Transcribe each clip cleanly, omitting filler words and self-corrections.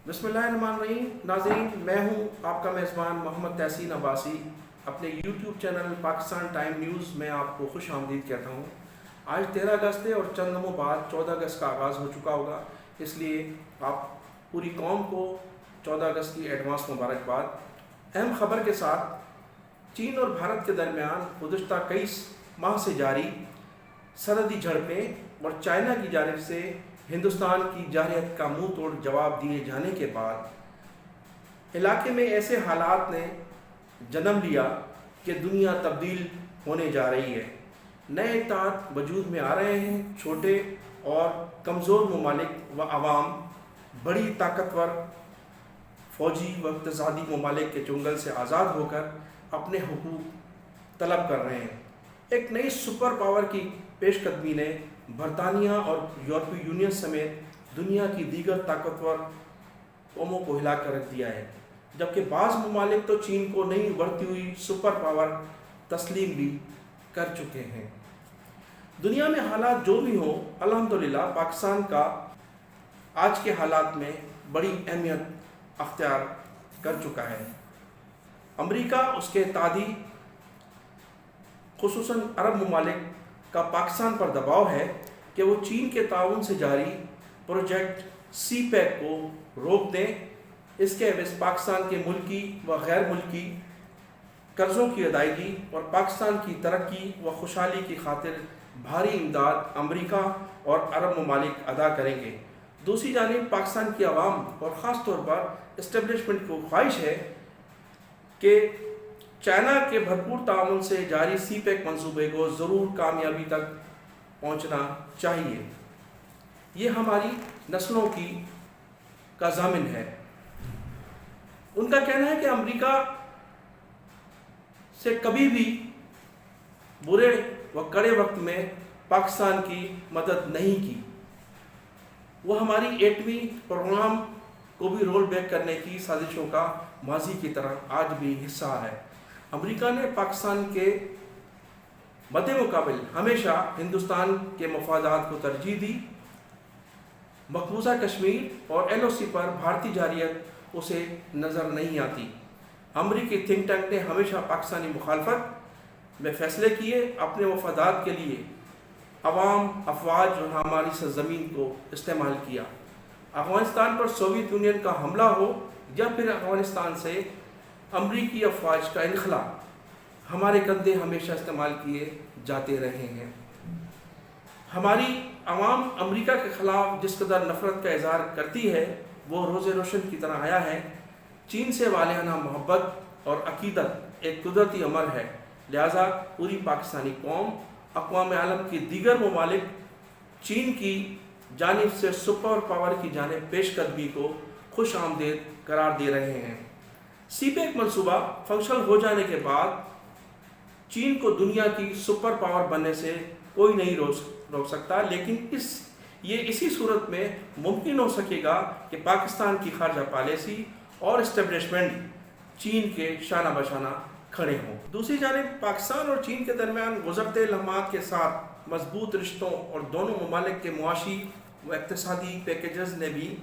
بسم اللہ الرحمن الرحیم. ناظرین، میں ہوں آپ کا میزبان محمد تحسین عباسی. اپنے YouTube channel Pakistan time news میں آپ کو خوش آمدید کہتا ہوں. آج 13 اگست ہے اور چند دنوں بعد 14 اگست کا آغاز ہو چکا ہوگا، اس لیے آپ پوری قوم کو 14 اگست کی ایڈوانس مبارکباد. اہم خبر کے ساتھ، چین اور بھارت کے درمیان گزشتہ کئی ماہ سے جاری سرحدی جھڑپیں اور چائنا کی جانب سے ہندوستان کی جارحیت کا منہ توڑ جواب دیے جانے کے بعد علاقے میں ایسے حالات نے جنم لیا کہ دنیا تبدیل ہونے جا رہی ہے. نئے اتحاد وجود میں آ رہے ہیں. چھوٹے اور کمزور ممالک و عوام بڑی طاقتور فوجی و اقتصادی ممالک کے چنگل سے آزاد ہو کر اپنے حقوق طلب کر رہے ہیں. ایک نئی سپر پاور کی پیش قدمی نے برطانیہ اور یورپی یونین سمیت دنیا کی دیگر طاقتور قوموں کو ہلا کر رکھ دیا ہے، جبکہ بعض ممالک تو چین کو نئی ابھرتی ہوئی سپر پاور تسلیم بھی کر چکے ہیں. دنیا میں حالات جو بھی ہوں، الحمدللہ پاکستان کا آج کے حالات میں بڑی اہمیت اختیار کر چکا ہے. امریکہ، اس کے اتحادی خصوصاً عرب ممالک کا پاکستان پر دباؤ ہے کہ وہ چین کے تعاون سے جاری پروجیکٹ سی پیک کو روک دیں. اس کے عوض پاکستان کے ملکی و غیر ملکی قرضوں کی ادائیگی اور پاکستان کی ترقی و خوشحالی کی خاطر بھاری امداد امریکہ اور عرب ممالک ادا کریں گے. دوسری جانب پاکستان کی عوام اور خاص طور پر اسٹیبلشمنٹ کو خواہش ہے کہ چائنا کے بھرپور تعاون سے جاری سی پیک منصوبے کو ضرور کامیابی تک پہنچنا چاہیے. یہ ہماری نسلوں کا ضامن ہے. ان کا کہنا ہے کہ امریکہ سے کبھی بھی برے و کڑے وقت میں پاکستان کی مدد نہیں کی. وہ ہماری ایٹمی پروگرام کو بھی رول بیک کرنے کی سازشوں کا ماضی کی طرح آج بھی حصہ ہے. امریکہ نے پاکستان کے مد مقابل ہمیشہ ہندوستان کے مفادات کو ترجیح دی. مقبوضہ کشمیر اور ایل او سی پر بھارتی جارحیت اسے نظر نہیں آتی. امریکی تھنک ٹینک نے ہمیشہ پاکستانی مخالفت میں فیصلے کیے، اپنے مفادات کے لیے عوام، افواج اور ہماری سرزمین کو استعمال کیا. افغانستان پر سوویت یونین کا حملہ ہو یا پھر افغانستان سے امریکی افواج کا انخلا، ہمارے کندھے ہمیشہ استعمال کیے جاتے رہے ہیں. ہماری عوام امریکہ کے خلاف جس قدر نفرت کا اظہار کرتی ہے وہ روز روشن کی طرح آیا ہے. چین سے والہانہ محبت اور عقیدت ایک قدرتی امر ہے، لہذا پوری پاکستانی قوم، اقوام عالم کی دیگر ممالک چین کی جانب سے سپر پاور کی جانب پیش قدمی کو خوش آمدید قرار دے رہے ہیں. سی پیک منصوبہ فنکشنل ہو جانے کے بعد چین کو دنیا کی سپر پاور بننے سے کوئی نہیں روک سکتا، لیکن یہ اسی صورت میں ممکن ہو سکے گا کہ پاکستان کی خارجہ پالیسی اور اسٹیبلشمنٹ چین کے شانہ بشانہ کھڑے ہوں. دوسری جانب پاکستان اور چین کے درمیان گزرتے لمحات کے ساتھ مضبوط رشتوں اور دونوں ممالک کے معاشی و اقتصادی پیکیجز نے بھی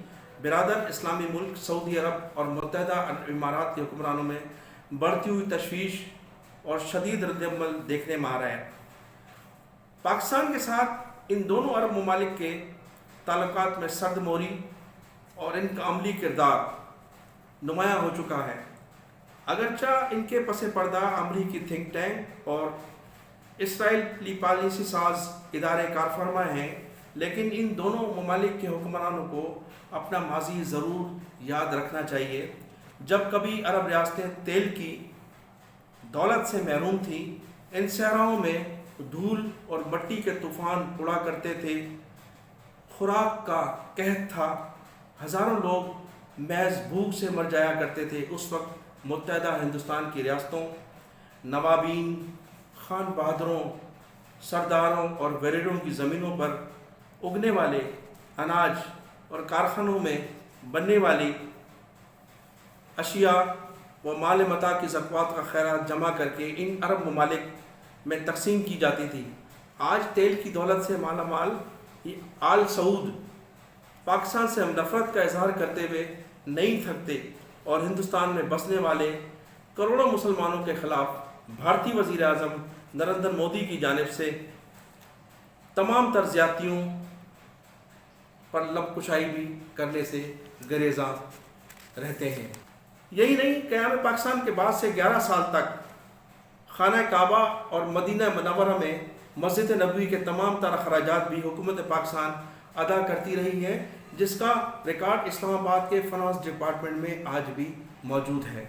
برادر اسلامی ملک سعودی عرب اور متحدہ عرب امارات کے حکمرانوں میں بڑھتی ہوئی تشویش اور شدید ردعمل دیکھنے میں آ رہا ہے. پاکستان کے ساتھ ان دونوں عرب ممالک کے تعلقات میں سرد موری اور ان کا عملی کردار نمایاں ہو چکا ہے. اگرچہ ان کے پس پردہ امریکی تھنک ٹینک اور اسرائیلی پالیسی ساز ادارے کار فرما ہیں، لیکن ان دونوں ممالک کے حکمرانوں کو اپنا ماضی ضرور یاد رکھنا چاہیے. جب کبھی عرب ریاستیں تیل کی دولت سے محروم تھیں، ان صحراؤں میں دھول اور مٹی کے طوفان اڑا کرتے تھے، خوراک کا قحط تھا، ہزاروں لوگ محض بھوک سے مر جایا کرتے تھے. اس وقت متحدہ ہندوستان کی ریاستوں، نوابین، خان بہادروں، سرداروں اور وزیروں کی زمینوں پر اگنے والے اناج اور کارخانوں میں بننے والی اشیاء و مال متاع کی زکوٰۃ کا خیرات جمع کر کے ان عرب ممالک میں تقسیم کی جاتی تھی. آج تیل کی دولت سے مالا مال آل سعود پاکستان سے ہم نفرت کا اظہار کرتے ہوئے نہیں تھکتے اور ہندوستان میں بسنے والے کروڑوں مسلمانوں کے خلاف بھارتی وزیر اعظم نریندر مودی کی جانب سے تمام تر زیادتیوں پر لب کشائی بھی کرنے سے گریزاں رہتے ہیں۔ یہی نہیں، قیام پاکستان کے بعد سے 11 سال تک خانہ کعبہ اور مدینہ منورہ میں مسجد نبوی کے تمام تر اخراجات بھی حکومت پاکستان ادا کرتی رہی ہے، جس کا ریکارڈ اسلام آباد کے فنانس ڈپارٹمنٹ میں آج بھی موجود ہے۔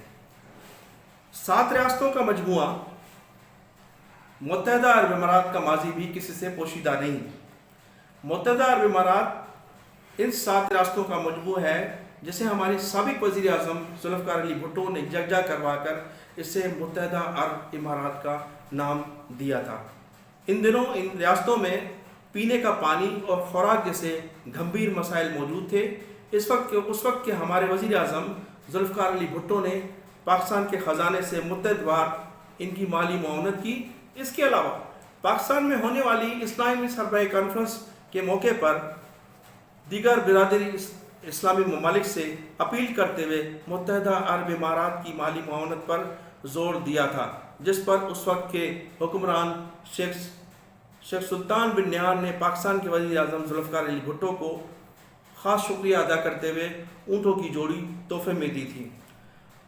7 ریاستوں کا مجموعہ متحدہ عرب امارات کا ماضی بھی کسی سے پوشیدہ نہیں۔ متحدہ عرب امارات ان 7 ریاستوں کا مجموعہ ہے جسے ہمارے سابق وزیر اعظم ذوالفقار علی بھٹو نے یکجا کروا کر اسے متحدہ عرب امارات کا نام دیا تھا۔ ان دنوں ان ریاستوں میں پینے کا پانی اور خوراک جیسے گھمبیر مسائل موجود تھے۔ اس وقت کے ہمارے وزیر اعظم ذوالفقار علی بھٹو نے پاکستان کے خزانے سے متعدد بار ان کی مالی معاونت کی۔ اس کے علاوہ پاکستان میں ہونے والی اسلامی سربراہی کانفرنس کے موقع پر دیگر برادری اسلامی ممالک سے اپیل کرتے ہوئے متحدہ عرب امارات کی مالی معاونت پر زور دیا تھا، جس پر اس وقت کے حکمران شیخ سلطان بن نہیان نے پاکستان کے وزیر اعظم ذوالفقار علی بھٹو کو خاص شکریہ ادا کرتے ہوئے اونٹوں کی جوڑی تحفے میں دی تھی۔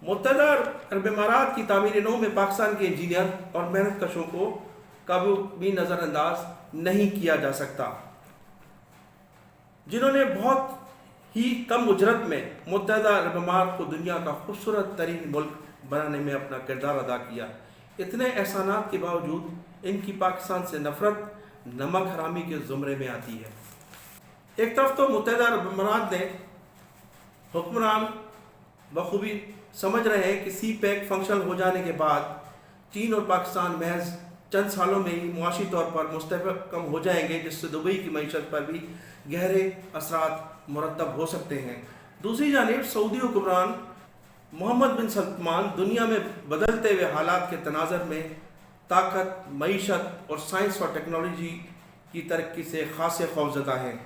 متحدہ عرب امارات کی تعمیر نو میں پاکستان کے انجینئر اور محنت کشوں کو کبھی بھی نظر انداز نہیں کیا جا سکتا، جنہوں نے بہت ہی کم اجرت میں متحدہ عرب امارات کو دنیا کا خوبصورت ترین ملک بنانے میں اپنا کردار ادا کیا۔ اتنے احسانات کے باوجود ان کی پاکستان سے نفرت نمک حرامی کے زمرے میں آتی ہے۔ ایک طرف تو متحدہ عرب امارات نے حکمران بخوبی سمجھ رہے ہیں کہ سی پیک فنکشنل ہو جانے کے بعد چین اور پاکستان محض چند سالوں میں ہی معاشی طور پر مستحکم ہو جائیں گے، جس سے دبئی کی معیشت پر بھی گہرے اثرات مرتب ہو سکتے ہیں۔ دوسری جانب سعودی حکمران محمد بن سلمان دنیا میں بدلتے ہوئے حالات کے تناظر میں طاقت، معیشت اور سائنس اور ٹیکنالوجی کی ترقی سے خاصے خوفزدہ ہیں۔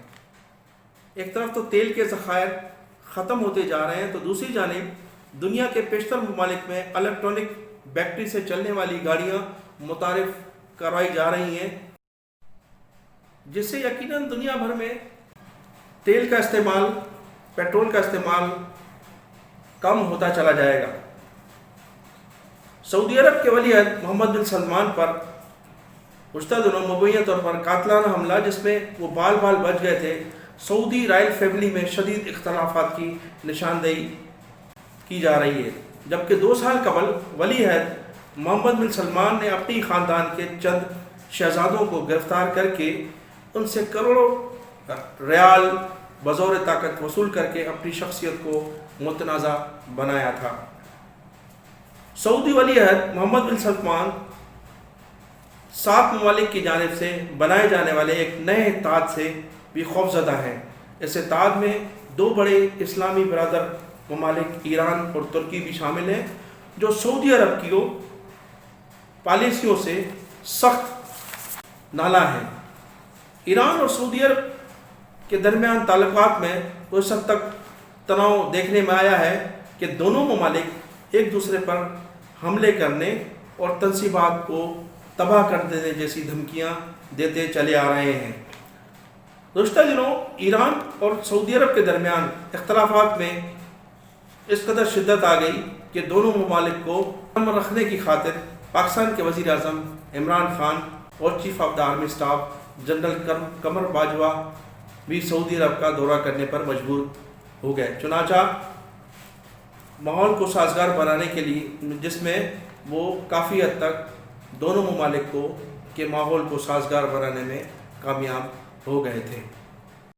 ایک طرف تو تیل کے ذخائر ختم ہوتے جا رہے ہیں، تو دوسری جانب دنیا کے بیشتر ممالک میں الیکٹرانک بیٹری سے چلنے والی گاڑیاں متعارف کروائی جا رہی ہیں، جس سے یقیناً دنیا بھر میں تیل کا استعمال، پیٹرول کا استعمال کم ہوتا چلا جائے گا۔ سعودی عرب کے ولی عہد محمد بن سلمان پر گزشتہ دنوں مبینہ طور پر قاتلانہ حملہ، جس میں وہ بال بچ گئے تھے، سعودی رائل فیملی میں شدید اختلافات کی نشاندہی کی جا رہی ہے، جبکہ 2 سال قبل ولی عہد محمد بن سلمان نے اپنی خاندان کے چند شہزادوں کو گرفتار کر کے ان سے کروڑوں ریال بزور طاقت وصول کر کے اپنی شخصیت کو متنازع بنایا تھا۔ سعودی ولی عہد محمد بن سلمان 7 ممالک کی جانب سے بنائے جانے والے ایک نئے اتحاد سے بھی خوفزدہ ہیں۔ اس اتحاد میں 2 بڑے اسلامی برادر ممالک ایران اور ترکی بھی شامل ہیں، جو سعودی عرب کی پالیسیوں سے سخت نالاں ہیں۔ ایران اور سعودی عرب کے درمیان تعلقات میں اس حد تک تناؤ دیکھنے میں آیا ہے کہ دونوں ممالک ایک دوسرے پر حملے کرنے اور تنصیبات کو تباہ کر دینے جیسی دھمکیاں دیتے چلے آ رہے ہیں۔ گزشتہ دنوں ایران اور سعودی عرب کے درمیان اختلافات میں اس قدر شدت آ گئی کہ دونوں ممالک کو امن رکھنے کی خاطر پاکستان کے وزیر اعظم عمران خان اور chief of the army staff general Qamar Bajwa بھی سعودی عرب کا دورہ کرنے پر مجبور ہو گئے۔ چنانچہ ماحول کو سازگار بنانے کے لیے، جس میں وہ کافی حد تک دونوں ممالک کے ماحول کو سازگار بنانے میں کامیاب ہو گئے تھے۔